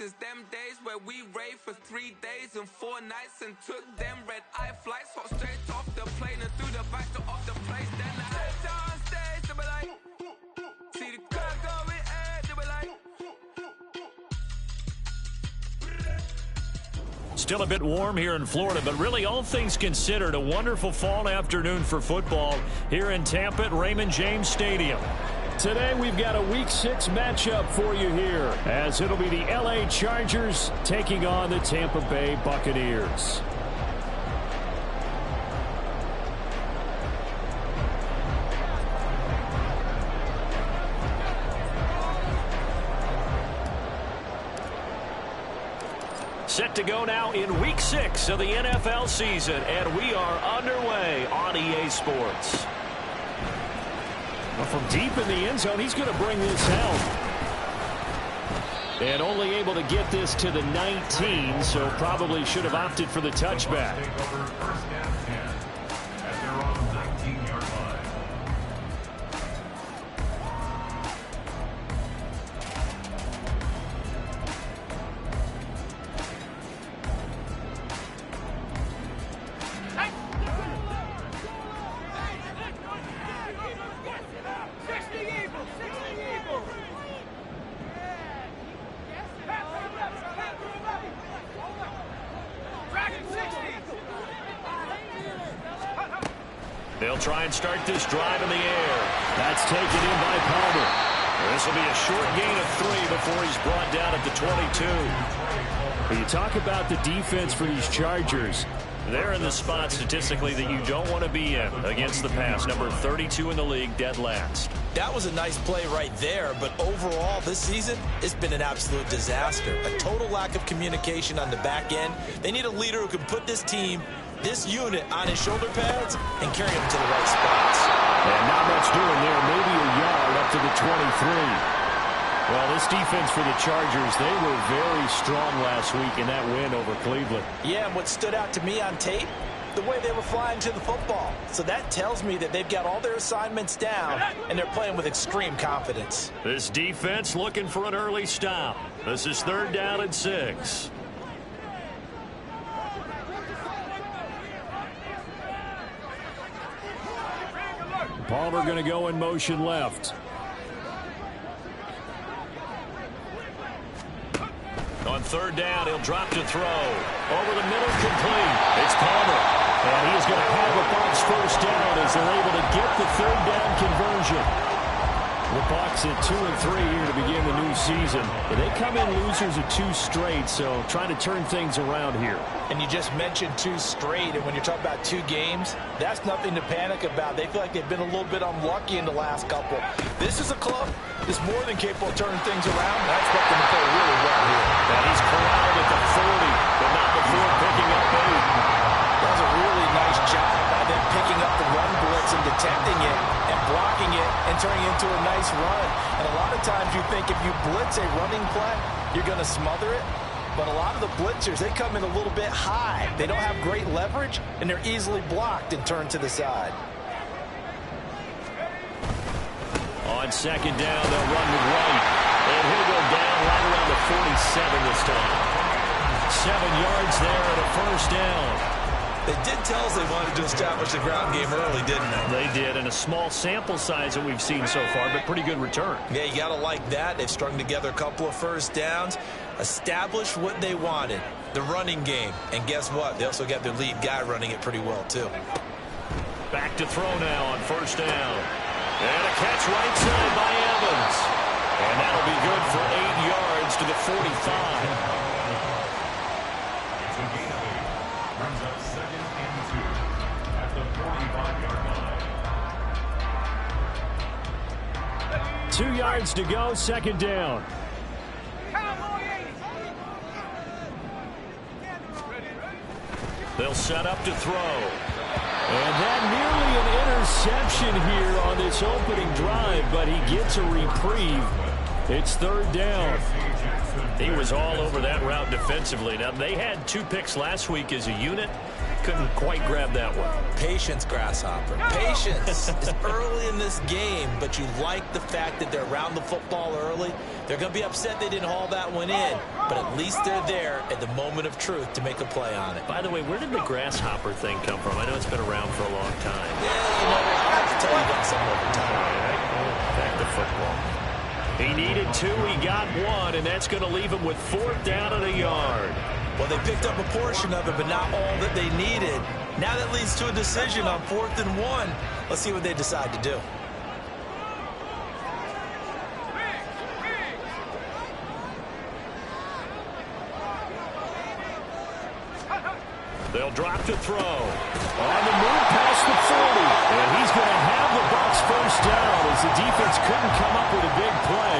since them days where we raved for 3 days and 4 nights and took them red-eye flights, hot straight off the plane and through the back door of the place. Then I head on stage, they were like, see the crowd going, they were like. Still a bit warm here in Florida, but really all things considered, a wonderful fall afternoon for football here in Tampa at Raymond James Stadium. Today we've got a Week 6 matchup for you here, as it'll be the LA Chargers taking on the Tampa Bay Buccaneers. Set to go now in Week 6 of the NFL season, and we are underway on EA Sports. Well, from deep in the end zone, he's going to bring this out. And only able to get this to the 19, so probably should have opted for the touchback. They'll try and start this drive in the air. That's taken in by Palmer. This will be a short gain of 3 before he's brought down at the 22. When you talk about the defense for these Chargers, they're in the spot statistically that you don't want to be in against the pass. Number 32 in the league, dead last. That was a nice play right there, but overall this season, it's been an absolute disaster. A total lack of communication on the back end. They need a leader who can put this team, this unit, on his shoulder pads and carry them to the right spots. And not much doing there. Maybe a yard up to the 23. Well, this defense for the Chargers, they were very strong last week in that win over Cleveland. Yeah, and what stood out to me on tape, the way they were flying to the football. So that tells me that they've got all their assignments down, and they're playing with extreme confidence. This defense looking for an early stop. This is 3rd down and 6. Palmer going to go in motion left. On 3rd down, he'll drop to throw. Over the middle, complete. It's Palmer. And he is going to have the Bucs 1st down as they're able to get the 3rd down conversion. The Bucs at 2-3 here to begin the new season. And they come in losers of 2 straight, so trying to turn things around here. And you just mentioned 2 straight, and when you're talking about 2 games, that's nothing to panic about. They feel like they've been a little bit unlucky in the last couple. This is a club that's more than capable of turning things around. I expect them to play really well here. And he's corralled at the 40, but not before picking up 8. That was a really nice job by them picking up the run blitz and detecting it and blocking it and turning it into a nice run. And a lot of times you think if you blitz a running play, you're going to smother it. But a lot of the blitzers, they come in a little bit high. They don't have great leverage, and they're easily blocked and turned to the side. On 2nd down, they'll run with White. And he'll go down right around the 47 this time. 7 yards there and a 1st down. They did tell us they wanted to establish the ground game early, didn't they? They did, and a small sample size that we've seen so far, but pretty good return. Yeah, you got to like that. They've strung together a couple of 1st downs, established what they wanted, the running game. And guess what? They also got their lead guy running it pretty well, too. Back to throw now on 1st down. And a catch right side by Evans. And that'll be good for 8 yards to the 45. Runs up 2nd and 2 at the 45-yard line. 2 yards to go, 2nd down. They'll set up to throw. And that nearly an interception here on this opening drive, but he gets a reprieve. It's 3rd down. He was all over that route defensively. Now, they had 2 picks last week as a unit. couldn't quite grab that one. Patience, Grasshopper. Patience. It's early in this game, but you like the fact that they're around the football early. They're going to be upset they didn't haul that one in, but at least they're there at the moment of truth to make a play on it. By the way, where did the grasshopper thing come from? I know it's been around for a long time. Yeah, you know, I'll have to tell you about some over time. All right, back to football. He needed 2, he got 1, and that's going to leave him with 4th down and a yard. Well, they picked up a portion of it, but not all that they needed. Now that leads to a decision on 4th and 1. Let's see what they decide to do. They'll drop to throw. On the move past the 40. And he's going to have the Bucs first down as the defense couldn't come up with a big play.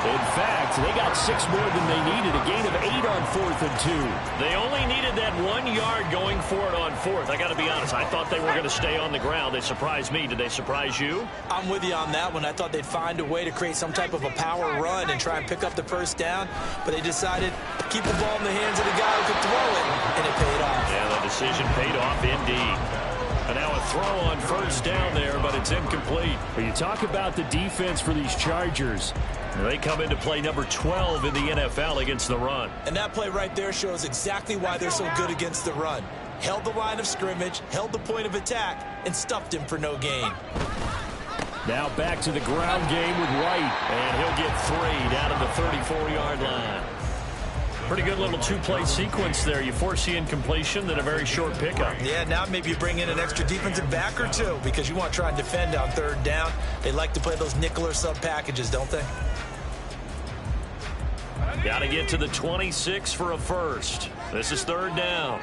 In fact, they got 6 more than they needed. A gain of 8 on 4th and 2. They only needed that 1 yard going for it on 4th. I got to be honest. I thought they were going to stay on the ground. They surprised me. Did they surprise you? I'm with you on that one. I thought they'd find a way to create some type of a power run and try and pick up the first down. But they decided to keep the ball in the hands of the guy who could throw it, and it paid off. Yeah, the decision paid off indeed. And now a throw on first down there, but it's incomplete. But you talk about the defense for these Chargers. They come into play number 12 in the NFL against the run. And that play right there shows exactly why they're so good against the run. Held the line of scrimmage, held the point of attack, and stuffed him for no gain. Now back to the ground game with White. And he'll get 3 down at the 34-yard line. Pretty good little 2-play sequence there. You force the incompletion, then a very short pickup. Yeah, now maybe you bring in an extra defensive back or 2 because you want to try and defend on 3rd down. They like to play those nickel or sub packages, don't they? Got to get to the 26 for a first. This is 3rd down.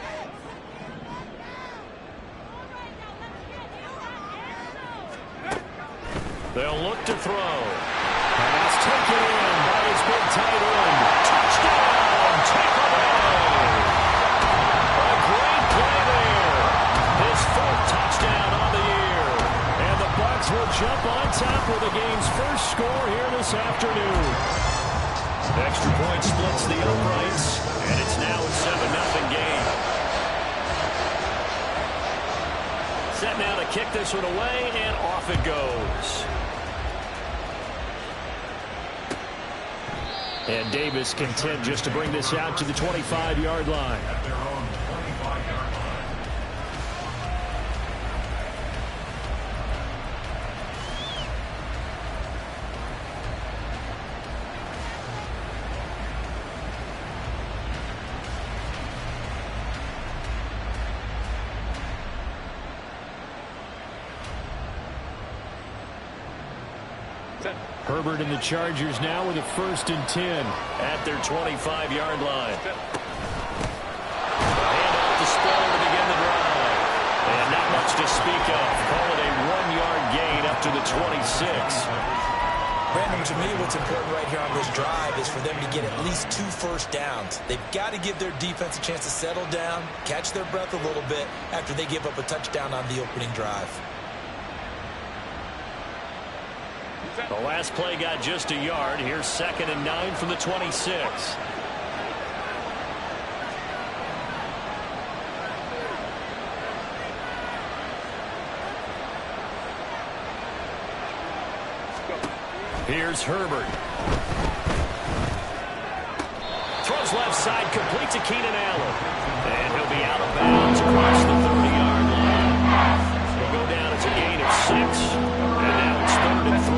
They'll look to throw. Pass taken in by his big tight end. Touchdown, Tampa Bay. A great play there. His 4th touchdown on the year. And the Bucs will jump on top with the game's first score here this afternoon. Extra point splits the uprights, and it's now a 7-0 game. Set now to kick this one away, and off it goes. And Davis content just to bring this out to the 25-yard line. At their own 25-yard line. Herbert and the Chargers now with a 1st and 10 at their 25-yard line. Hand off to Spiller to begin the drive. And not much to speak of. Call it a 1-yard gain up to the 26. Brandon, to me, what's important right here on this drive is for them to get at least 2 first downs. They've got to give their defense a chance to settle down, catch their breath a little bit after they give up a touchdown on the opening drive. The last play got just a yard. Here's 2nd and 9 from the 26. Here's Herbert. Throws left side, complete to Keenan Allen. And he'll be out of bounds across the 30-yard line. He'll go down. It's a gain of 6. And now it's 3rd and 3.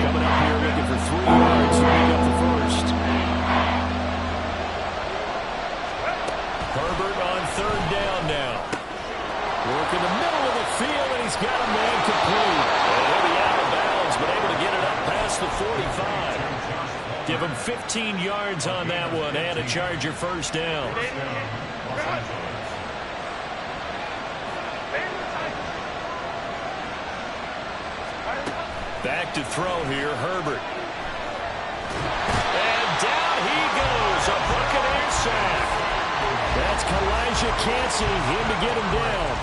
Coming up here looking for 3 yards to pick up the first. Herbert on 3rd down now. Work in the middle of the field, and he's got a man complete. And he'll be out of bounds, but able to get it up past the 45. Give him 15 yards on that one, and a Charger first down. Back to throw here, Herbert. And down he goes, a Buccaneer sack. That's Kalijah Cansey, him to get him down.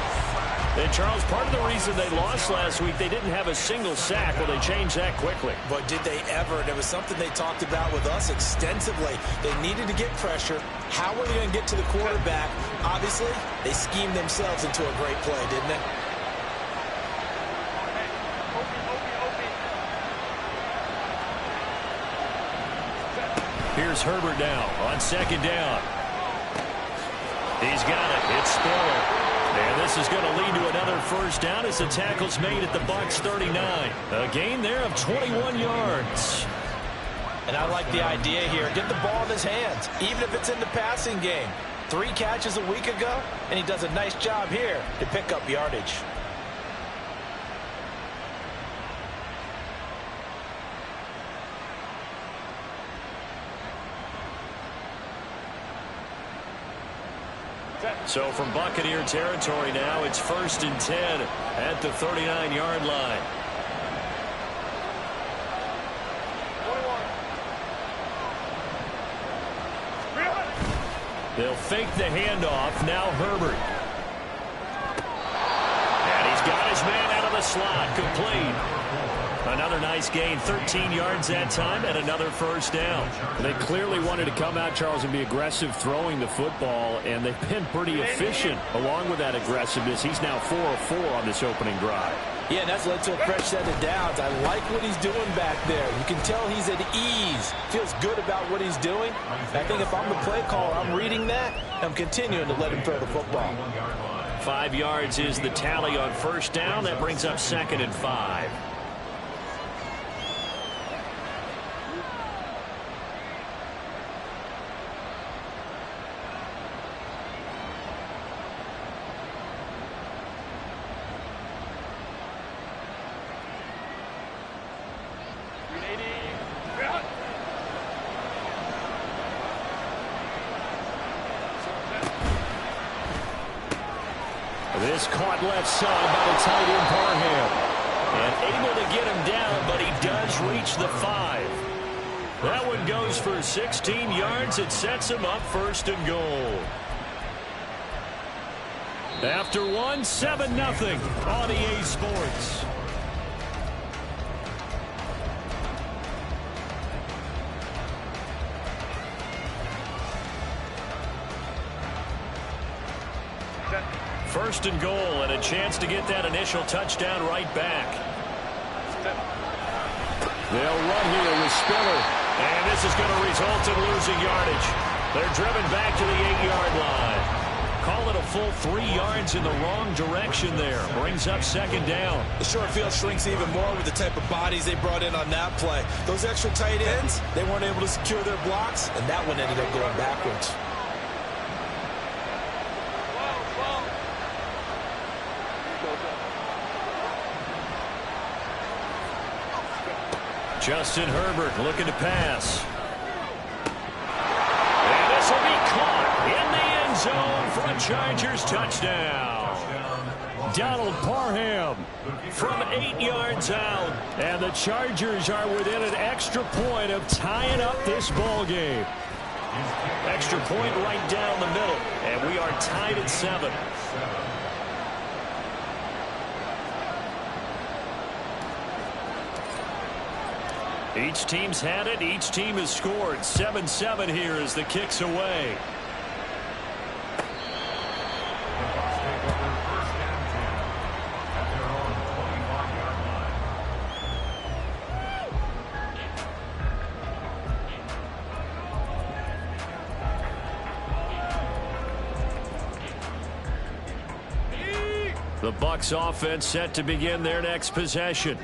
And, Charles, part of the reason they lost last week, they didn't have a single sack. Well, they changed that quickly. But did they ever? There was something they talked about with us extensively. They needed to get pressure. How were they going to get to the quarterback? Obviously, they schemed themselves into a great play, didn't they? Here's Herbert now on second down. He's got it. It's Spiller. And this is going to lead to another first down as the tackle's made at the Bucs 39. A gain there of 21 yards. And I like the idea here. Get the ball in his hands, even if it's in the passing game. 3 catches a week ago, and he does a nice job here to pick up yardage. So from Buccaneer territory now, it's 1st and 10 at the 39-yard line. They'll fake the handoff. Now Herbert. And he's got his man out of the slot. Complete. Another nice gain, 13 yards that time, and another first down. They clearly wanted to come out, Charles, and be aggressive throwing the football, and they've been pretty efficient along with that aggressiveness. He's now 4 of 4 on this opening drive. Yeah, and that's led to a fresh set of downs. I like what he's doing back there. You can tell he's at ease. Feels good about what he's doing. I think if I'm the play caller, I'm reading that. I'm continuing to let him throw the football. 5 yards is the tally on first down. That brings up 2nd and 5. This caught left side by the tight end Parham. And able to get him down, but he does reach the 5. That one goes for 16 yards. It sets him up 1st and goal. After one, 7-0 on EA Sports. First and goal, and a chance to get that initial touchdown right back. They'll run here with Spiller, and this is going to result in losing yardage. They're driven back to the 8-yard line. Call it a full 3 yards in the wrong direction there. Brings up 2nd down. The short field shrinks even more with the type of bodies they brought in on that play. Those extra tight ends, they weren't able to secure their blocks, and that one ended up going backwards. Justin Herbert looking to pass. And this will be caught in the end zone for a Chargers touchdown. Donald Parham from 8 yards out. And the Chargers are within an extra point of tying up this ball game. Extra point right down the middle. And we are tied at 7. Each team's had it. Each team has scored. 7-7 here as the kick's away. The Bucs offense set to begin their next possession.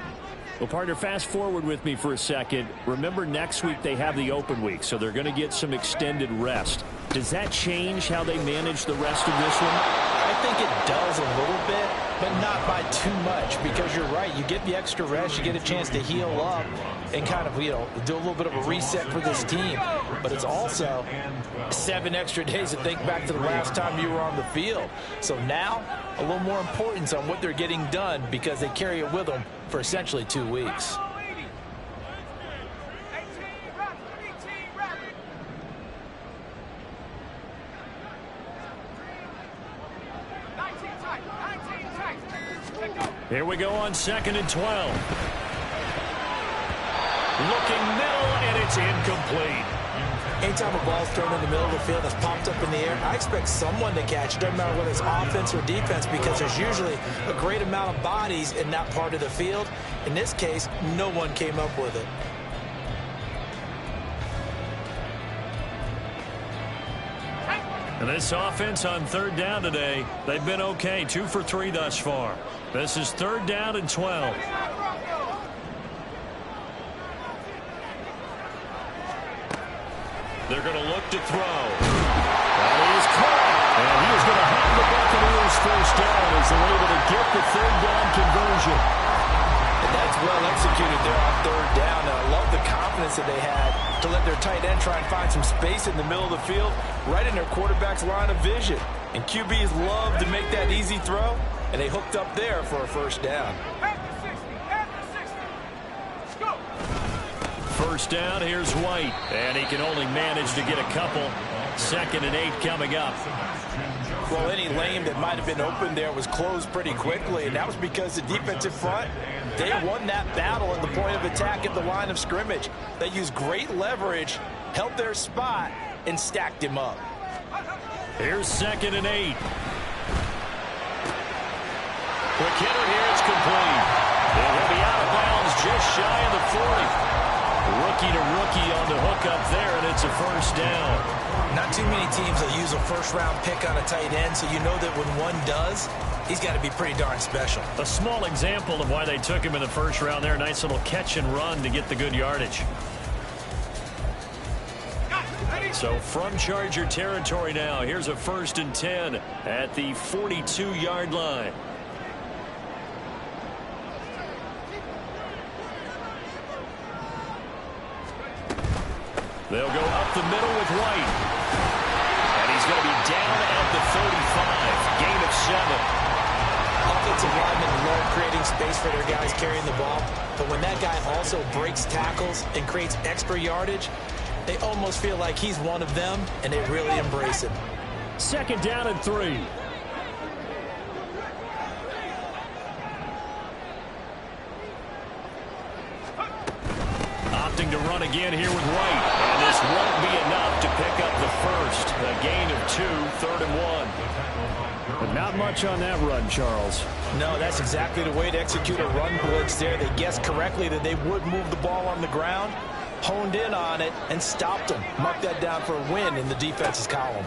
Well, partner, fast forward with me for a second. Remember, next week they have the open week, so they're going to get some extended rest. Does that change how they manage the rest of this one? I think it does a little bit, but not by too much, because you're right. You get the extra rest, you get a chance to heal up and kind of, do a little bit of a reset for this team. But it's also 7 extra days to think back to the last time you were on the field. So now, a little more importance on what they're getting done because they carry it with them for essentially 2 weeks. Here we go on 2nd and 12. Looking middle, and it's incomplete. Anytime a ball's thrown in the middle of the field that's popped up in the air, I expect someone to catch it. Doesn't matter whether it's offense or defense, because there's usually a great amount of bodies in that part of the field. In this case, no one came up with it. And this offense on 3rd down today, they've been okay. 2 for 3 thus far. This is 3rd down and 12. They're going to look to throw. That is caught. And he is going to have the Buccaneers first down as they're able to get the 3rd down conversion. And that's well executed there on 3rd down. And I love the confidence that they had to let their tight end try and find some space in the middle of the field, right in their quarterback's line of vision. And QBs love to make that easy throw, and they hooked up there for a first down. First down, here's White. And he can only manage to get a couple. 2nd and 8 coming up. Well, any lane that might have been open there was closed pretty quickly, and that was because the defensive front, they won that battle at the point of attack at the line of scrimmage. They used great leverage, held their spot, and stacked him up. Here's 2nd and 8. Quick hitter here, it's complete. And he'll be out of bounds just shy of the 40. Rookie to rookie on the hook up there, and it's a first down. Not too many teams will use a first-round pick on a tight end, so you know that when one does, he's got to be pretty darn special. A small example of why they took him in the first round there. Nice little catch and run to get the good yardage. So from Charger territory now, here's a 1st and 10 at the 42-yard line. They'll go up the middle with White. And he's going to be down at the 35. Gain of 7. Offensive linemen love creating space for their guys carrying the ball. But when that guy also breaks tackles and creates extra yardage, they almost feel like he's one of them, and they really embrace him. 2nd down and 3. Opting to run again here with White. And this won't be enough to pick up the first. A gain of 2, 3rd and 1. But not much on that run, Charles. No, that's exactly the way to execute a run blitz there. They guessed correctly that they would move the ball on the ground, honed in on it, and stopped them. Mark that down for a win in the defense's column.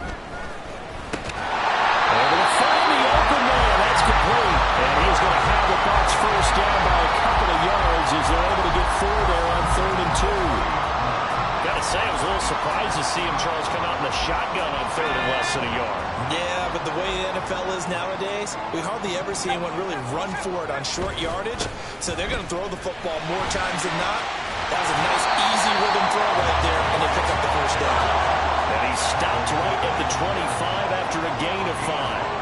Able to find the open man. That's complete. And he's going to have the Bucs first down by a couple of yards as they're able to get 4 there on 3rd and 2. Got to say, I was a little surprised to see him, Charles, come out in the shotgun on 3rd and less than a yard. Yeah, but the way the NFL is nowadays, we hardly ever see anyone really run for it on short yardage. So they're going to throw the football more times than not. That was a nice, easy rhythm throw right there, and they pick up the first down. And he stopped right at the 25 after a gain of 5.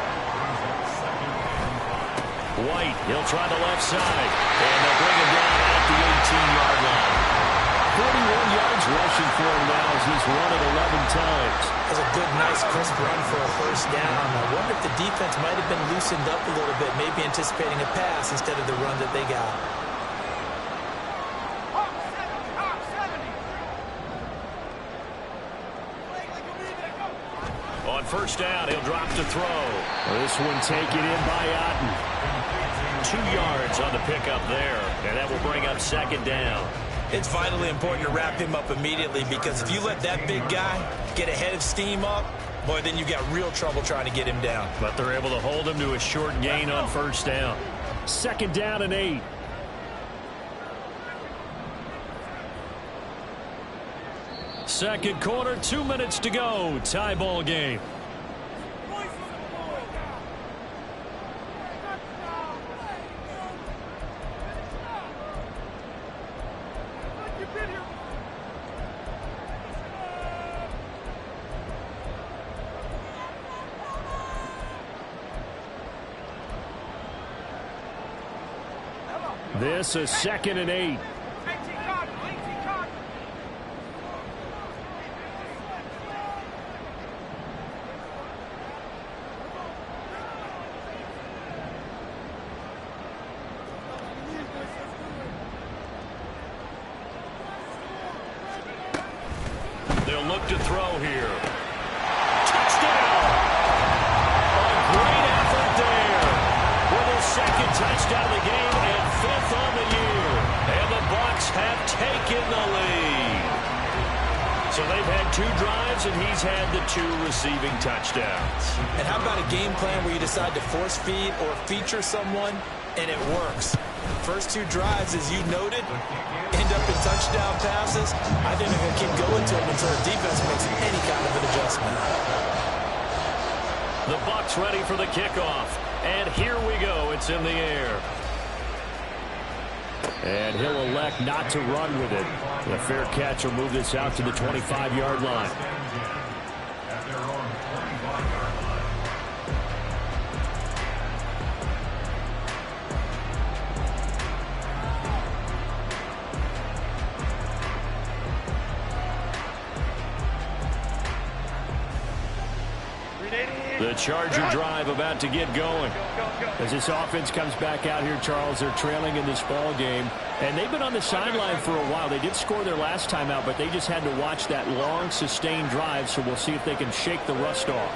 White, he'll try the left side. And they'll bring him down at the 18-yard line. 41 yards rushing for him now as he's run it 11 times. That's a good, nice, crisp run for a first down. I wonder if the defense might have been loosened up a little bit, maybe anticipating a pass instead of the run that they got. On first down, he'll drop to throw. This one taken in by Otten. 2 yards on the pickup there, and that will bring up 2nd down. It's vitally important to wrap him up immediately, because if you let that big guy get a head of steam up, boy, then you got real trouble trying to get him down. But they're able to hold him to a short gain on first down. 2nd down and 8. Second quarter, 2 minutes to go. Tie ball game. This is 2nd and 8. look to throw here. Touchdown! A great effort there. With his second touchdown of the game and 5th on the year. And the Bucs have taken the lead. So they've had 2 drives, and he's had the 2 receiving touchdowns. And how about a game plan where you decide to force feed or feature someone, and it works? First 2 drives, as you noted, end up in touchdown passes. I think they're going to keep going to them until the defense makes any kind of an adjustment. The Bucs ready for the kickoff. And here we go. It's in the air. And he'll elect not to run with it. The fair catch will move this out to the 25-yard line. The Charger drive about to get going. As this offense comes back out here, Charles, they're trailing in this ball game. And they've been on the sideline for a while. They did score their last time out, but they just had to watch that long, sustained drive, so we'll see if they can shake the rust off.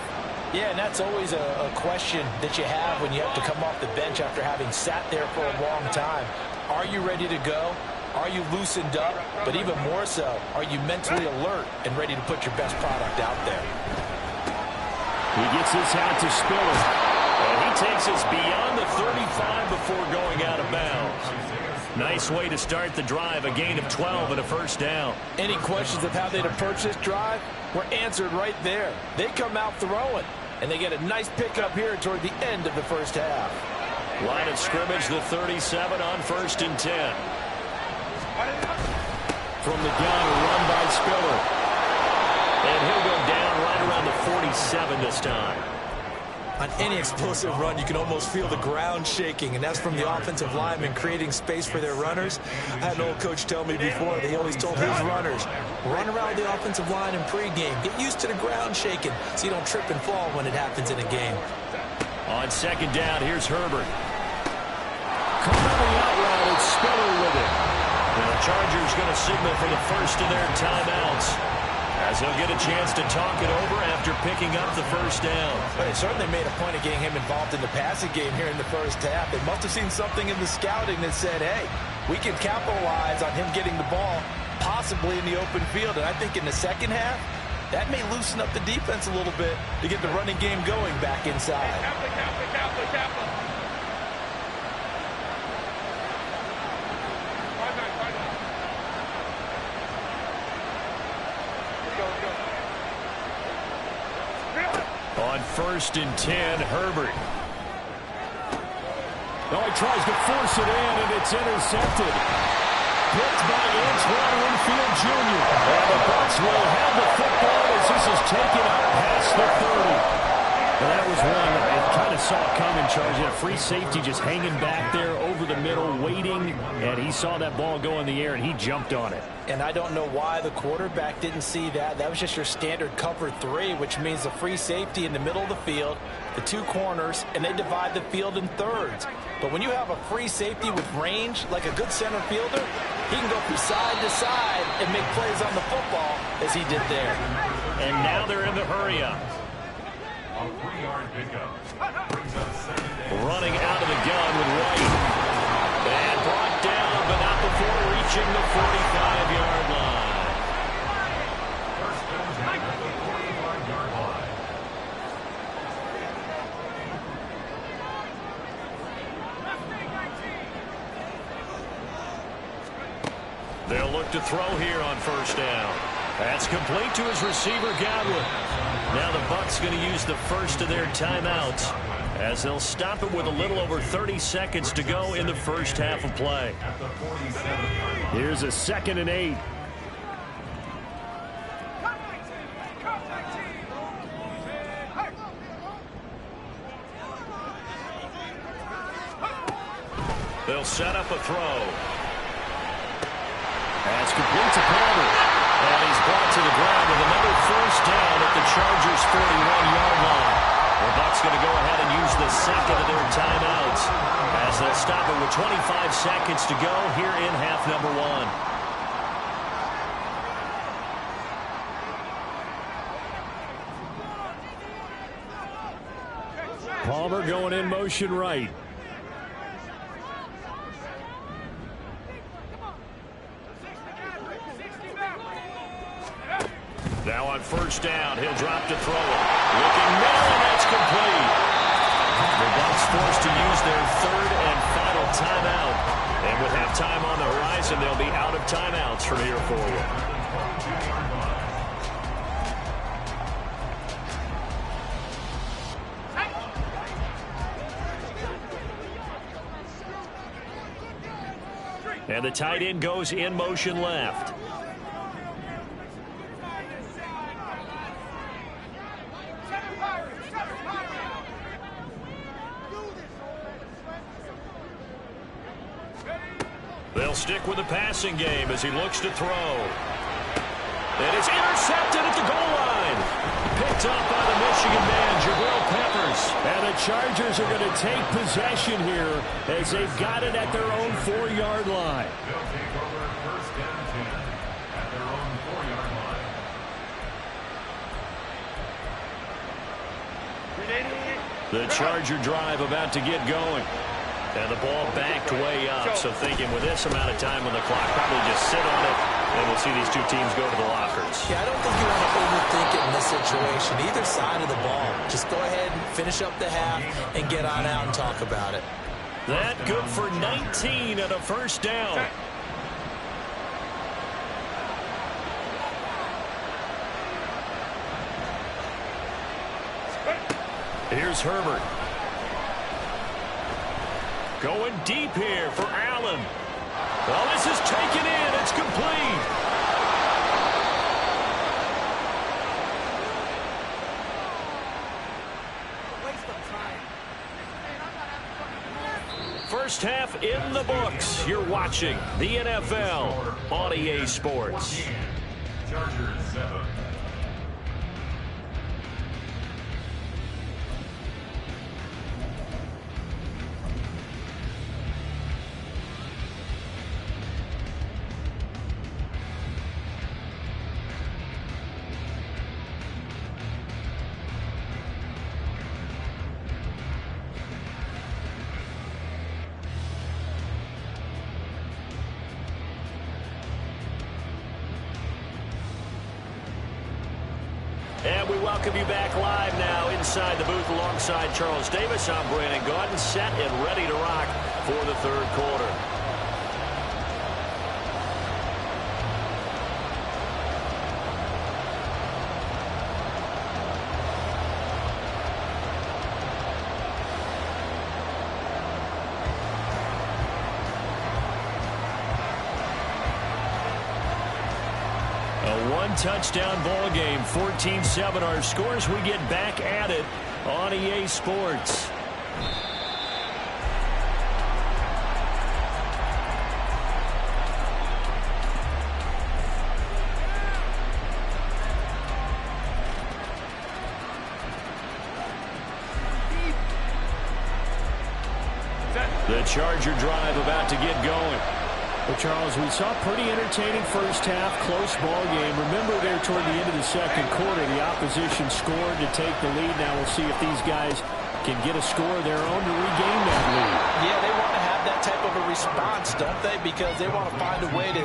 Yeah, and that's always a question that you have when you have to come off the bench after having sat there for a long time. Are you ready to go? Are you loosened up? But even more so, are you mentally alert and ready to put your best product out there? He gets this out to Spiller. And he takes us beyond the 35 before going out of bounds. Nice way to start the drive, a gain of 12 and a first down. Any questions of how they'd approach this drive were answered right there. They come out throwing, and they get a nice pickup here toward the end of the first half. Line of scrimmage, the 37 on 1st and 10. From the gun, a run by Spiller. And he'll go down right around the 47 this time. On any explosive run, you can almost feel the ground shaking, and that's from the offensive linemen creating space for their runners. I had an old coach tell me before, he always told his runners, run around the offensive line in pregame. Get used to the ground shaking so you don't trip and fall when it happens in a game. On 2nd down, here's Herbert. Coming out route, it's Spiller with it. And the Chargers going to signal for the first of their timeouts, as he'll get a chance to talk it over after picking up the first down. But it certainly made a point of getting him involved in the passing game here in the first half. They must have seen something in the scouting that said, hey, we can capitalize on him getting the ball, possibly in the open field. And I think in the second half, that may loosen up the defense a little bit to get the running game going back inside. On 1st and 10, Herbert. Oh, he tries to force it in, and it's intercepted. Picked by Antoine Winfield Jr. And the Bucs will have the football as this is taken up past the 30. And that was one that kind of saw it coming, Charles. A free safety just hanging back there over the middle, waiting, and he saw that ball go in the air, and he jumped on it. And I don't know why the quarterback didn't see that. That was just your standard cover 3, which means the free safety in the middle of the field, the 2 corners, and they divide the field in thirds. But when you have a free safety with range, like a good center fielder, he can go from side to side and make plays on the football as he did there. And now they're in the hurry-up. A 3-yard pickup. Brings up 2nd and Running out of the gun with White. And brought down, but not before reaching the 45-yard line. first down at the 45-yard line. They'll look to throw here on 1st down. That's complete to his receiver, Godwin. Now the Bucs going to use the first of their timeouts, as they'll stop it with a little over 30 seconds to go in the first half of play. Here's a 2nd and 8. They'll set up a throw. That's complete to Palmer. And he's brought to the ground with another first down at the Chargers' 41-yard line. The Bucs going to go ahead and use the second of their timeouts, as they'll stop it with 25 seconds to go here in half number 1. Palmer going in motion right. Now on first down, he'll drop to throw it. Looking middle, and that's complete. The Bucs forced to use their third and final timeout. And with halftime on the horizon, they'll be out of timeouts from here forward. And the tight end goes in motion left. They'll stick with the passing game as he looks to throw. And it's intercepted at the goal line. Picked up by the Michigan man, Jabril Peppers. And the Chargers are going to take possession here as they've got it at their own 4-yard line. They'll take over first and 10 at their own 4-yard line. The Charger drive about to get going. And the ball backed way up, so thinking with this amount of time on the clock, probably just sit on it, and we'll see these two teams go to the lockers. Yeah, I don't think you want to overthink it in this situation. Either side of the ball. Just go ahead and finish up the half and get on out and talk about it. That good for 19 and a first down. Here's Herbert. Going deep here for Allen. Well, this is taken in. It's complete. First half in the books. You're watching the NFL on EA Sports. Chargers 7. And we welcome you back live now inside the booth alongside Charles Davis. I'm Brandon Gaudin, set and ready to rock for the third quarter. Touchdown ball game, 14-7 our scores. We get back at it on EA Sports. The Charger drive about to get going. Well, Charles, we saw a pretty entertaining first half, close ball game. Remember there toward the end of the second quarter, the opposition scored to take the lead. Now we'll see if these guys can get a score of their own to regain that lead. Yeah, they want to have that type of a response, don't they? Because they want to find a way to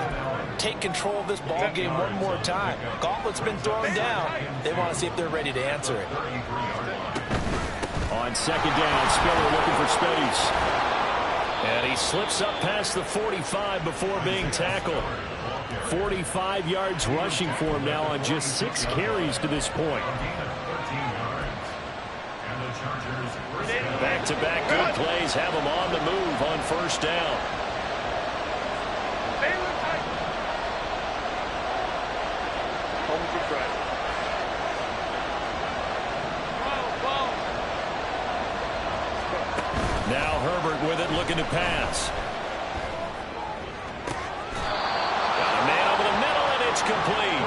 take control of this ball game one more time. Gauntlet's been thrown down. They want to see if they're ready to answer it. On second down, Spiller looking for space. And he slips up past the 45 before being tackled. 45 yards rushing for him now on just 6 carries to this point. Back-to-back good plays have him on the move on first down. Now Herbert with it, looking to pass. Got a man over the middle, and it's complete.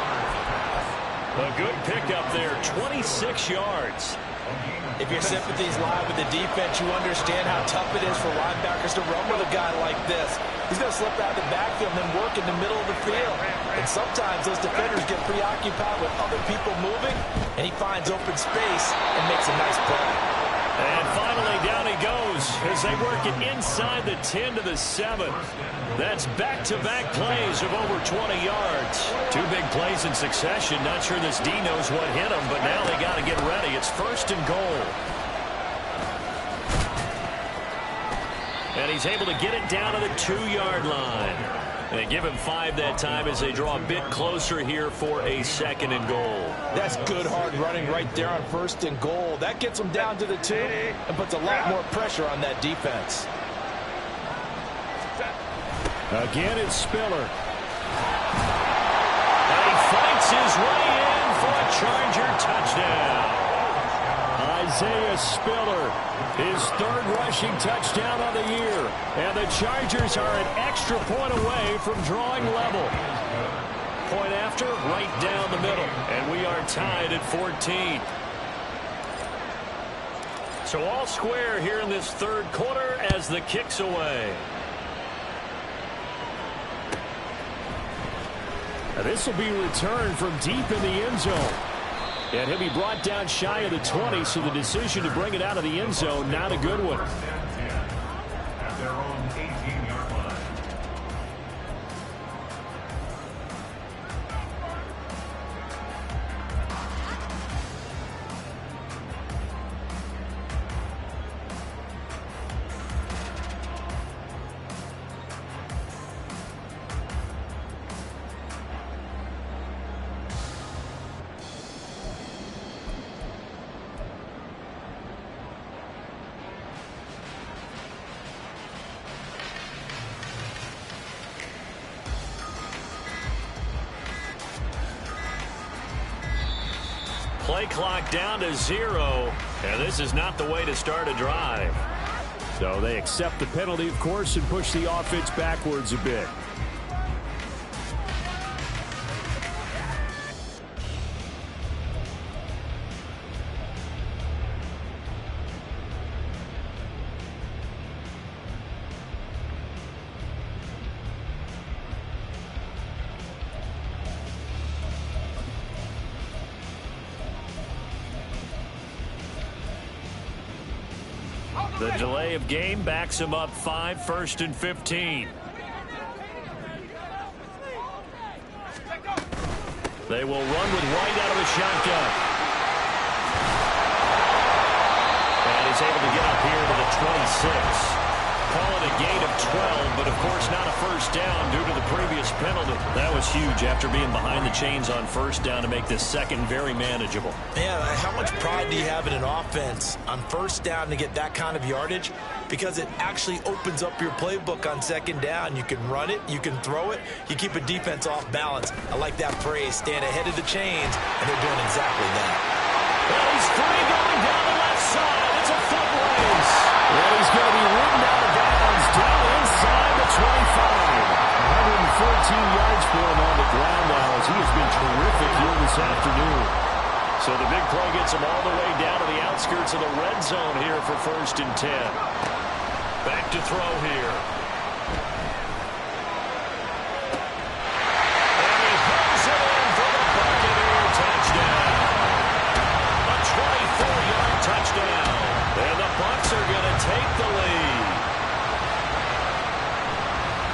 A good pickup there, 26 yards. If your sympathies lie with the defense, you understand how tough it is for linebackers to run with a guy like this. He's going to slip out of the backfield and then work in the middle of the field. And sometimes those defenders get preoccupied with other people moving, and he finds open space and makes a nice play. And finally, down he goes as they work it inside the 10 to the 7. That's back-to-back plays of over 20 yards. 2 big plays in succession. Not sure this D knows what hit him, but now they got to get ready. It's 1st and goal. And he's able to get it down to the 2-yard line. And give him 5 that time as they draw a bit closer here for a 2nd and goal. That's good hard running right there on 1st and goal. That gets them down to the 2 and puts a lot more pressure on that defense. Again, it's Spiller. And he fights his way in for a Charger touchdown. Isaiah Spiller, his 3rd rushing touchdown of the year. And the Chargers are an extra point away from drawing level. Point after, right down the middle. And we are tied at 14. So all square here in this 3rd quarter as the kick's away. Now this will be returned from deep in the end zone. And he'll be brought down shy of the 20, so the decision to bring it out of the end zone, not a good one. At their own 18-yard line. Play clock down to 0, and this is not the way to start a drive. So they accept the penalty, of course, and push the offense backwards a bit. The delay of game backs him up 5, 1st and 15. They will run with White out of the shotgun. And he's able to get up here to the 26. Call it a gain of 12, but of course not a first down due to the previous penalty. That was huge after being behind the chains on 1st down to make this 2nd very manageable. Yeah, how much pride do you have in an offense on 1st down to get that kind of yardage? Because it actually opens up your playbook on 2nd down. You can run it, you can throw it, you keep a defense off balance. I like that phrase, stand ahead of the chains, and they're doing exactly that. Well, he's free going down the left side. It's a foot race. Well, he's going to be ridden out of bounds down inside the 25. 114 yards for him on the ground now as he has been terrific here this afternoon. So the big play gets him all the way down to the outskirts of the red zone here for 1st and 10. Back to throw here. And he pulls it in for the Buccaneer touchdown. A 24-yard touchdown. And the Bucs are going to take the lead.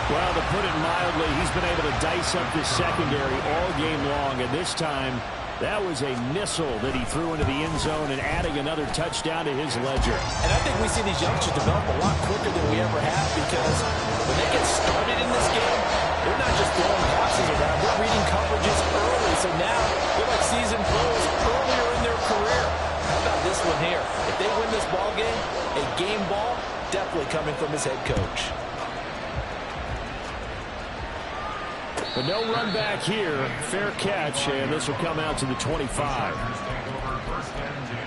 Well, to put it mildly, he's been able to dice up this secondary all game long, and this time that was a missile that he threw into the end zone and adding another touchdown to his ledger. And I think we see these youngsters develop a lot quicker than we ever have because when they get started in this game, they're not just throwing passes around. They're reading coverages early. So now they're like seasoned pros earlier in their career. How about this one here? If they win this ball game, a game ball definitely coming from his head coach. But no run back here. Fair catch, and this will come out to the 25. Take over 1st and 10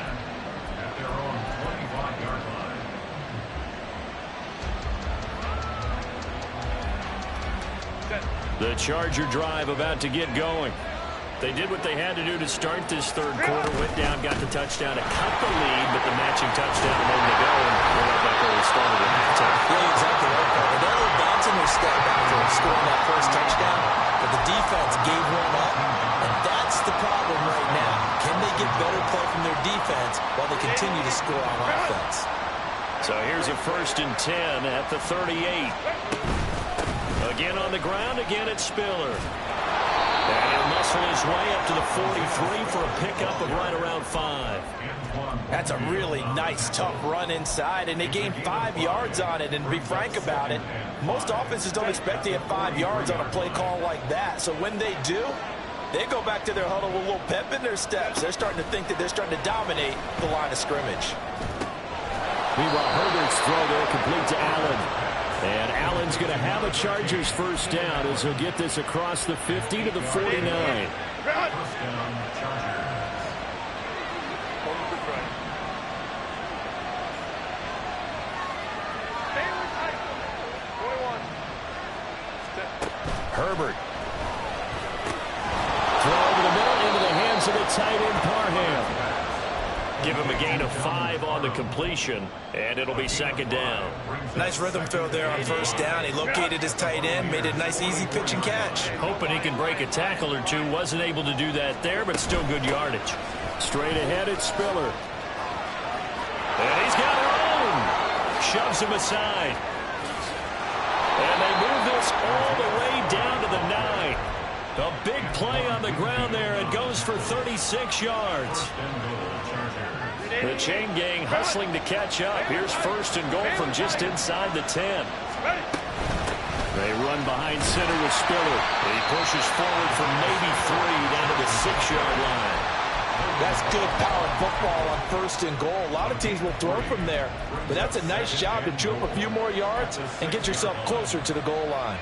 at their own 25-yard line. The Charger drive about to get going. They did what they had to do to start this 3rd quarter. Went down, got the touchdown to cut the lead, but the matching touchdown a moment to go, and we're right back where we started at halftime. Yeah, exactly right. They were bouncing their step after scoring that first touchdown, but the defense gave one up, and that's the problem right now. Can they get better play from their defense while they continue to score on offense? So here's a 1st and 10 at the 38. Again on the ground, again it's Spiller. And he'll muscle his way up to the 43 for a pickup of right around 5. That's a really nice, tough run inside, and they gained 5 yards on it. And to be frank about it, most offenses don't expect to get 5 yards on a play call like that. So when they do, they go back to their huddle with a little pep in their steps. They're starting to think that they're starting to dominate the line of scrimmage. Meanwhile, Herbert's throw there complete to Allen. And Allen's going to have a Chargers 1st down as he'll get this across the 50 to the 49. Herbert. Throw over the middle into the hands of the tight end Parham. Give him a gain of 5 on the completion, and it'll be 2nd down. Nice rhythm throw there on 1st down. He located his tight end, made a nice easy pitch and catch. Hoping he can break a tackle or two. Wasn't able to do that there, but still good yardage. Straight ahead, it's Spiller. And he's got room. Shoves him aside. And they move this all the way down to the 9. A big play on the ground there. It goes for 36 yards. The chain gang hustling to catch up. Here's 1st and goal from just inside the 10. They run behind center with Spiller. He pushes forward from maybe 3 down to the 6-yard line. That's good power football on 1st and goal. A lot of teams will throw from there, but that's a nice job to chew up a few more yards and get yourself closer to the goal line.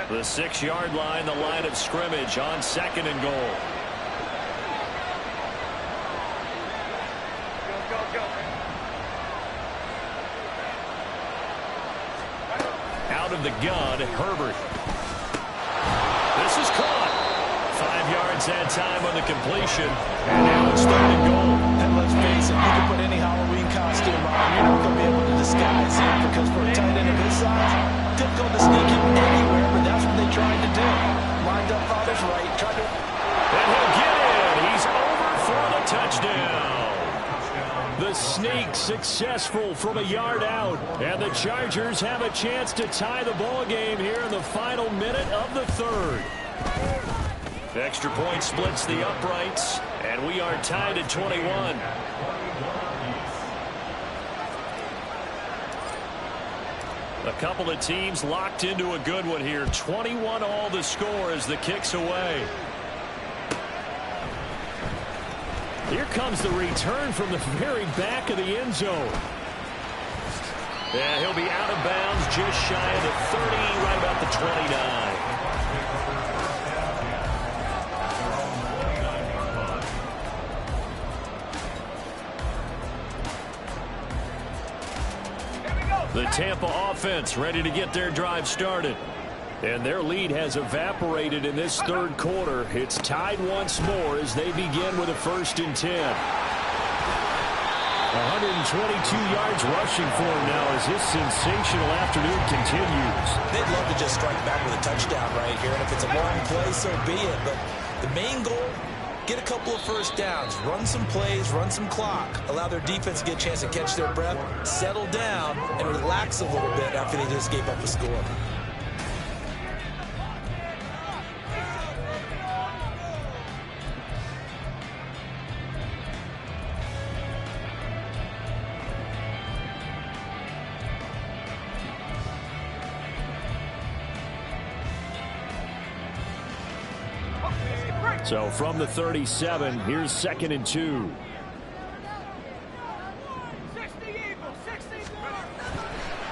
The 6-yard line, the line of scrimmage on 2nd and goal. Out of the gun, Herbert. This is caught. 5 yards that time on the completion. And now it's 3rd and goal. And let's face it, you can put any Halloween costume on. You're not going to be able to disguise it, because for a tight end of his size, difficult to sneak him anywhere, but that's what they tried to do. Lined up on his right, tried to... And he'll get in. He's over for the touchdown. The sneak successful from a yard out. And the Chargers have a chance to tie the ball game here in the final minute of the 3rd. Extra point splits the uprights, and we are tied at 21. A couple of teams locked into a good one here. 21 all the score as the kick's away. Here comes the return from the very back of the end zone. Yeah, he'll be out of bounds just shy of the 30, right about the 29. The Tampa offense ready to get their drive started. And their lead has evaporated in this 3rd quarter. It's tied once more as they begin with a 1st and 10. 122 yards rushing for him now as his sensational afternoon continues. They'd love to just strike back with a touchdown right here, and if it's a long play, so be it. But the main goal, get a couple of 1st downs, run some plays, run some clock, allow their defense to get a chance to catch their breath, settle down, and relax a little bit after they just gave up a score. So from the 37, here's 2nd and 2.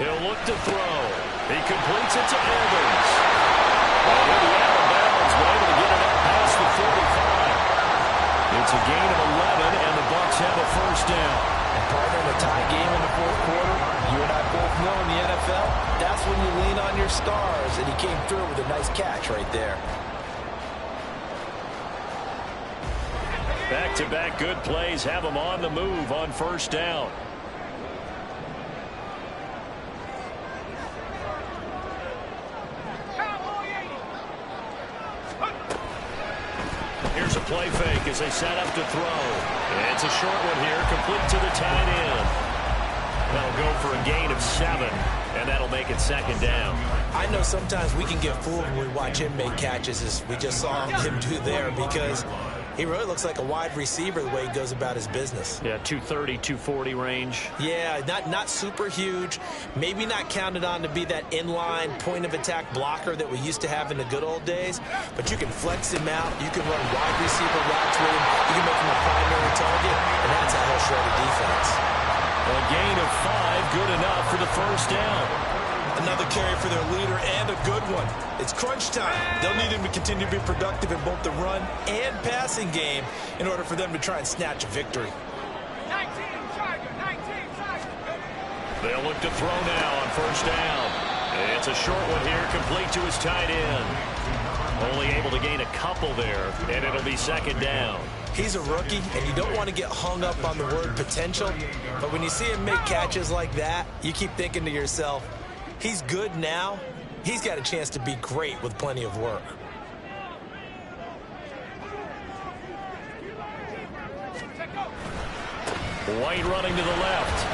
He'll look to throw. He completes it to Evans. He'll be out of bounds, but able to get it up past the 45. It's a gain of 11, and the Bucs have a 1st down. And partner, in a tie game in the 4th quarter, you and I both know in the NFL, that's when you lean on your stars, and he came through with a nice catch right there. Back-to-back good plays have them on the move on first down. Here's a play fake as they set up to throw. And it's a short one here, complete to the tight end. That'll go for a gain of 7, and that'll make it second down. I know sometimes we can get fooled when we watch him make catches, as we just saw him do there, because he really looks like a wide receiver the way he goes about his business. Yeah, 230, 240 range. Yeah, not super huge. Maybe not counted on to be that inline point-of-attack blocker that we used to have in the good old days, but you can flex him out. You can run wide receiver routes with him. You can make him a primary target, and that's how he'll shred a defense. A gain of 5, good enough for the first down. Another carry for their leader, and a good one. It's crunch time. They'll need him to continue to be productive in both the run and passing game in order for them to try and snatch a victory. 19, Charger, 19, Charger. They'll look to throw now on first down. It's a short one here, complete to his tight end. Only able to gain a couple there, and it'll be second down. He's a rookie, and you don't want to get hung up on the word potential, but when you see him make catches like that, you keep thinking to yourself, he's good now. He's got a chance to be great with plenty of work. White running to the left.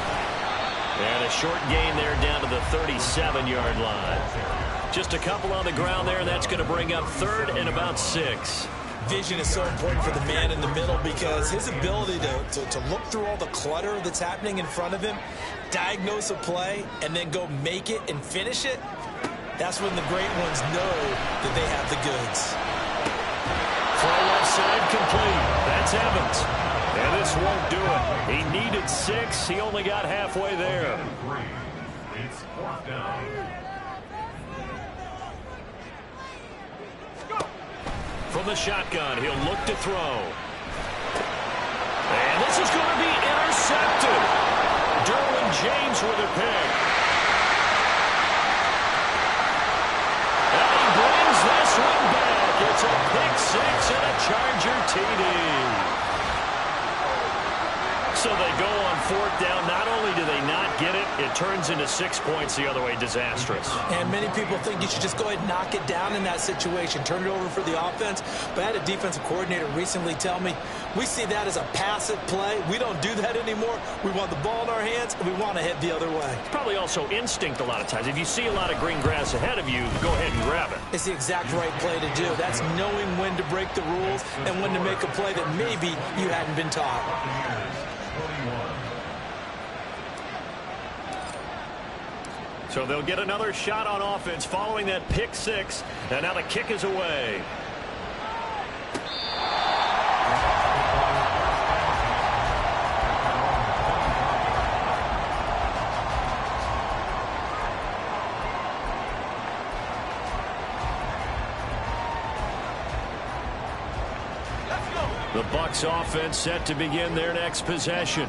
And a short gain there down to the 37-yard line. Just a couple on the ground there, and that's going to bring up third and about 6. Vision is so important for the man in the middle because his ability to look through all the clutter that's happening in front of him, diagnose a play, and then go make it and finish it, that's when the great ones know that they have the goods. Throw left side complete. That's Evans. And this won't do it. He needed 6. He only got halfway there. It's fourth down. From the shotgun, he'll look to throw. And this is going to be intercepted. Derwin James with a pick. And he brings this one back. It's a pick 6 and a Charger TD. So they go on fourth down. Not only do they not get it, it turns into 6 points the other way. Disastrous. And many people think you should just go ahead and knock it down in that situation. Turn it over for the offense. But I had a defensive coordinator recently tell me, we see that as a passive play. We don't do that anymore. We want the ball in our hands, and we want to head the other way. It's probably also instinct a lot of times. If you see a lot of green grass ahead of you, go ahead and grab it. It's the exact right play to do. That's knowing when to break the rules and when to make a play that maybe you hadn't been taught. So they'll get another shot on offense following that pick 6. And now the kick is away. The Bucs offense set to begin their next possession.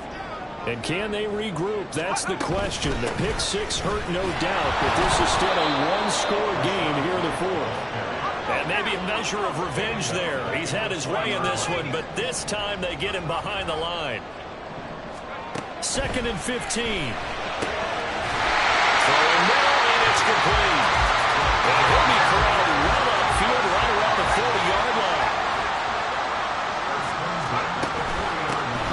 And can they regroup? That's the question. The pick 6 hurt, no doubt, but this is still a one-score game here in the fourth. And maybe a measure of revenge there. He's had his way in this one, but this time they get him behind the line. 2nd and 15. Throwing now, and it's complete. And he'll be corralled well upfield right around the 40-yard line.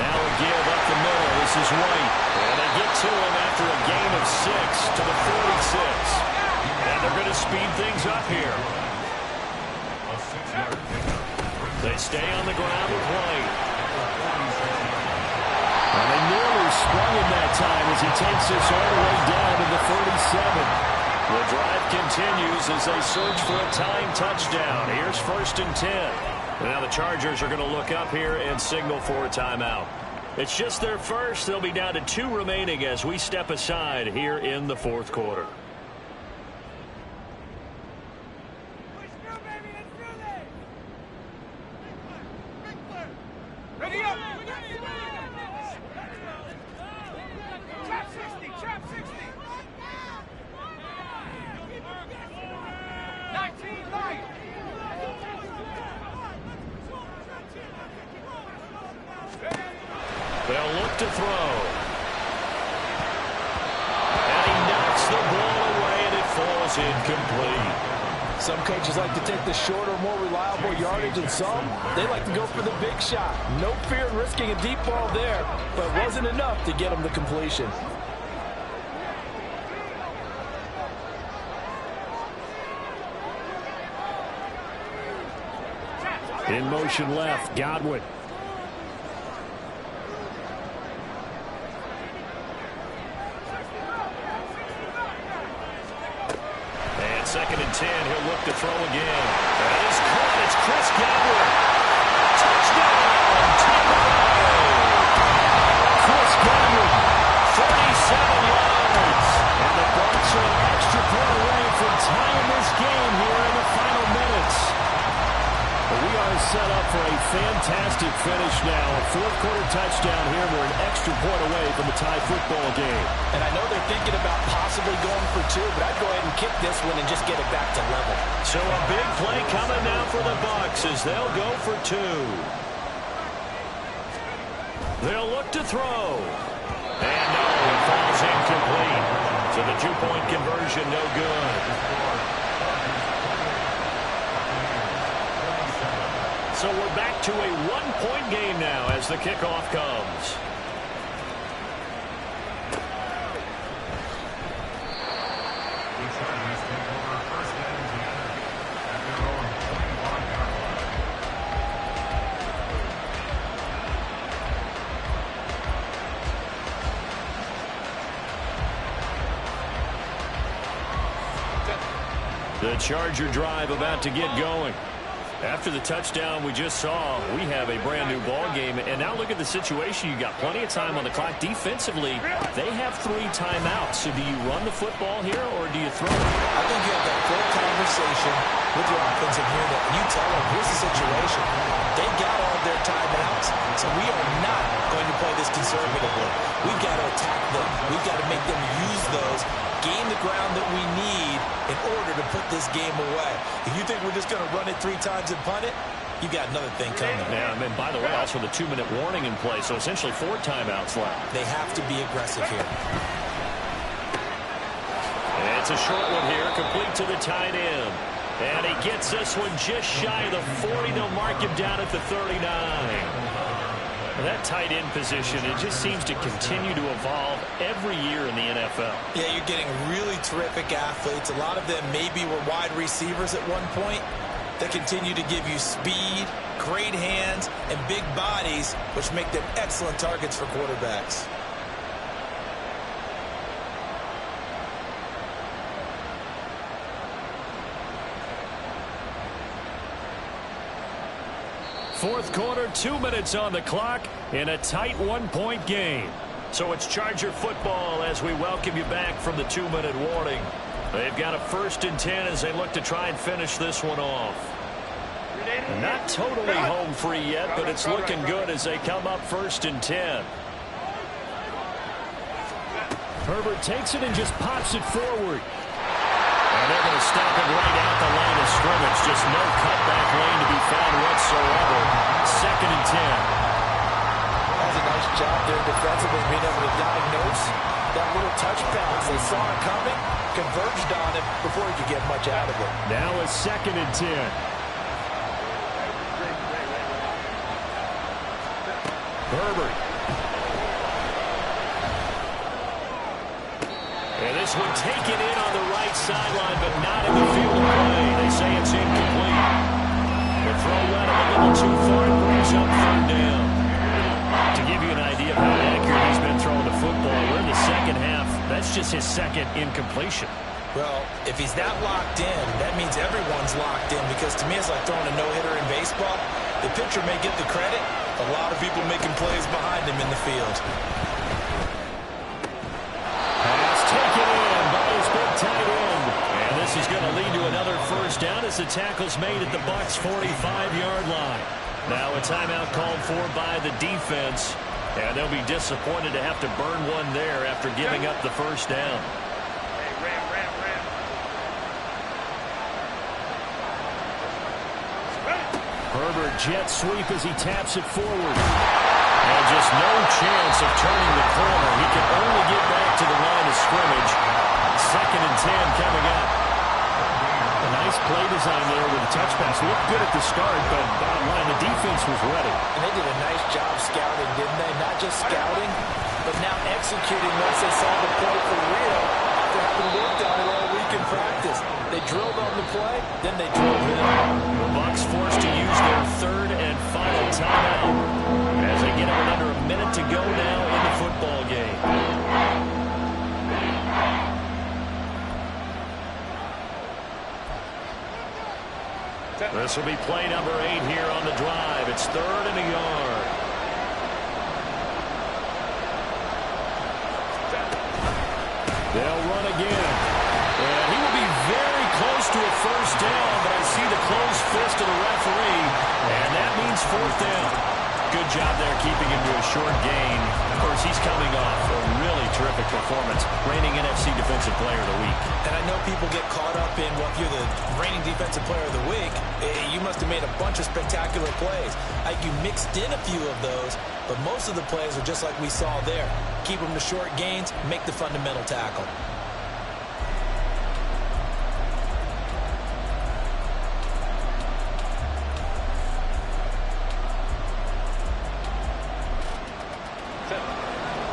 Now a give up the middle. This is White. And they get to him after a gain of 6 to the 46. And they're going to speed things up here. They stay on the ground with White. And they nearly sprung him that time as he takes this all the way down to the 37. The drive continues as they search for a tying touchdown. Here's 1st and 10. Now the Chargers are going to look up here and signal for a timeout. It's just their first. They'll be down to 2 remaining as we step aside here in the fourth quarter. Ready up! Trap 60, trap 60! 19 light! to throw. And he knocks the ball away, and it falls incomplete. Some coaches like to take the shorter, more reliable yardage, and some, they like to go for the big shot. No fear in risking a deep ball there, but it wasn't enough to get him the completion. In motion left, Godwin. And 2nd and 10, he'll look to throw again. That is caught. It's Chris Godwin. Touchdown, Tampa Bay. Chris Godwin, 37 yards. And the Bucs are an extra point away from tying this game here in the final minutes. We are set up for a fantastic finish now. A 4th-quarter touchdown here. We're an extra point away from a tie football game. And I know they're thinking about possibly going for 2, but I'd go ahead and kick this one and just get it back to level. So a big play coming now for the Bucs as they'll go for 2. They'll look to throw. And no, it falls incomplete. So the 2-point conversion no good. So we're back to a 1-point game now as the kickoff comes. The Charger drive about to get going. After the touchdown we just saw, we have a brand-new ball game. And now look at the situation. You got plenty of time on the clock. Defensively, they have 3 timeouts. So do you run the football here, or do you throw it? I think you have that full conversation with your offensive unit, and you tell them, here's the situation. They've got all of their timeouts, so we are not going to play this conservatively. We've got to attack them. We've got to make them use those, gain the ground that we need in order to put this game away. If you think we're just going to run it 3 times and punt it, you got another thing coming. Yeah, and by the way, also the 2-minute warning in play, so essentially 4 timeouts left. They have to be aggressive here. And it's a short one here, complete to the tight end. And he gets this one just shy of the 40. They'll mark him down at the 39. That tight end position, it just seems to continue to evolve every year in the NFL. Yeah, you're getting really terrific athletes. A lot of them maybe were wide receivers at one point. They continue to give you speed, great hands, and big bodies, which make them excellent targets for quarterbacks. Fourth quarter, 2 minutes on the clock in a tight 1-point game. So it's Charger football as we welcome you back from the 2-minute warning. They've got a 1st and 10 as they look to try and finish this one off. Not totally home free yet, but it's looking good as they come up 1st and 10. Herbert takes it and just pops it forward. And they're going to stop it right out the line of scrimmage. Just no cutback lane to be found whatsoever. 2nd and 10. That's a nice job there defensively, being able to diagnose that little touch pass. They saw it coming, converged on it before he could get much out of it. Now a 2nd and 10. Herbert. And this one taken in on the right sideline, but not in the field of play. They say it's incomplete. The throw led him a little too far and brings up 3rd down. To give you an idea of how accurate he's been throwing the football, we're in the 2nd half. That's just his 2nd incompletion. Well, if he's that locked in, that means everyone's locked in, because to me it's like throwing a no-hitter in baseball. The pitcher may get the credit, a lot of people making plays behind him in the field. Pass taken in by his big tight end. And this is going to lead to another 1st down as the tackle's made at the Bucs' 45-yard line. Now a timeout called for by the defense, and they'll be disappointed to have to burn one there after giving up the 1st down. Herbert jet sweep as he taps it forward. And just no chance of turning the corner. He can only get back to the line of scrimmage. 2nd and 10 coming up. A nice play design there with the touch pass. Looked good at the start, but bottom line, the defense was ready. And they did a nice job scouting, didn't they? Not just scouting, but now executing once they saw the play for real after having worked on it all week in practice. They drilled on the play, then they drilled in. The Bucs forced to use their 3rd and final timeout as they get it with under a minute to go now in the football game. This will be play number 8 here on the drive. It's 3rd and a yard. They'll run again. And he will be very close to a first down, but I see the closed fist of the referee, and that means 4th down. Good job there keeping him to a short gain. Of course, he's coming off a really terrific performance, reigning NFC Defensive Player of the Week. And I know people get caught up in, well, if you're the reigning Defensive Player of the Week, you must have made a bunch of spectacular plays. You mixed in a few of those, but most of the plays are just like we saw there. Keep them to short gains, make the fundamental tackle.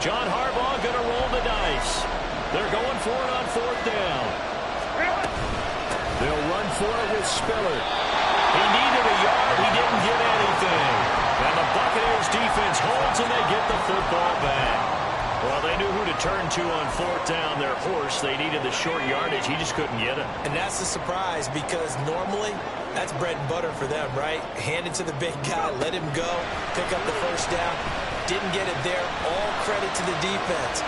John Harbaugh going to roll the dice. They're going for it on 4th down. They'll run for it with Spiller. He needed a yard. He didn't get anything. And the Buccaneers defense holds, and they get the football back. Well, they knew who to turn to on 4th down. Their horse, they needed the short yardage. He just couldn't get it. And that's the surprise, because normally that's bread and butter for them, right? Hand it to the big guy, let him go, pick up the first down. Didn't get it there. All credit to the defense.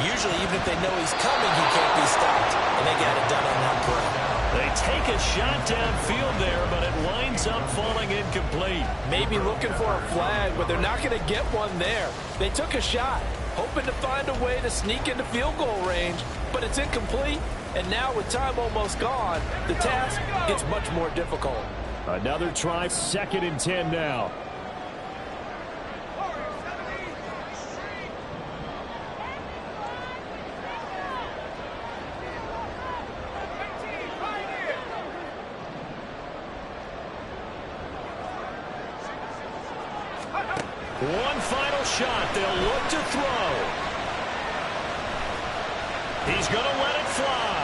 Usually, even if they know he's coming, he can't be stopped. And they got it done on that play. They take a shot downfield there, but it winds up falling incomplete. Maybe looking for a flag, but they're not going to get one there. They took a shot, hoping to find a way to sneak into field goal range, but it's incomplete. And now with time almost gone, the task gets much more difficult. Another try, 2nd and 10 now. One final shot. They'll look to throw. He's going to let it fly.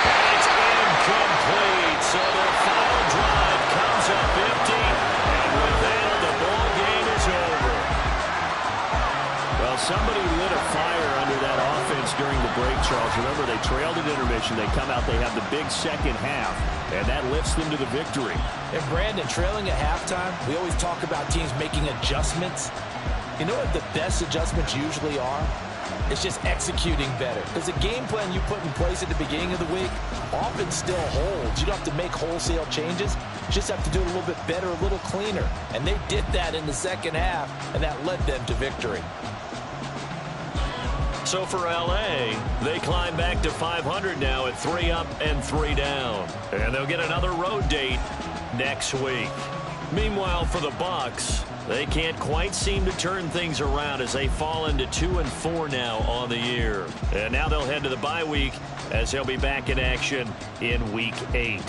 And it's incomplete. So their final drive comes up empty. And with that, the ball game is over. Well, somebody lit a fire under that offense during the break, Charles. Remember, they trailed at intermission. They come out, they have the big second half, and that lifts them to the victory. And Brandon, trailing at halftime, we always talk about teams making adjustments. You know what the best adjustments usually are? It's just executing better. Because the game plan you put in place at the beginning of the week often still holds. You don't have to make wholesale changes. You just have to do it a little bit better, a little cleaner. And they did that in the second half, and that led them to victory. So for L.A., they climb back to 500 now at 3 up and 3 down. And they'll get another road date next week. Meanwhile, for the Bucs, they can't quite seem to turn things around as they fall into 2-4 now on the year. And now they'll head to the bye week as they'll be back in action in Week 8.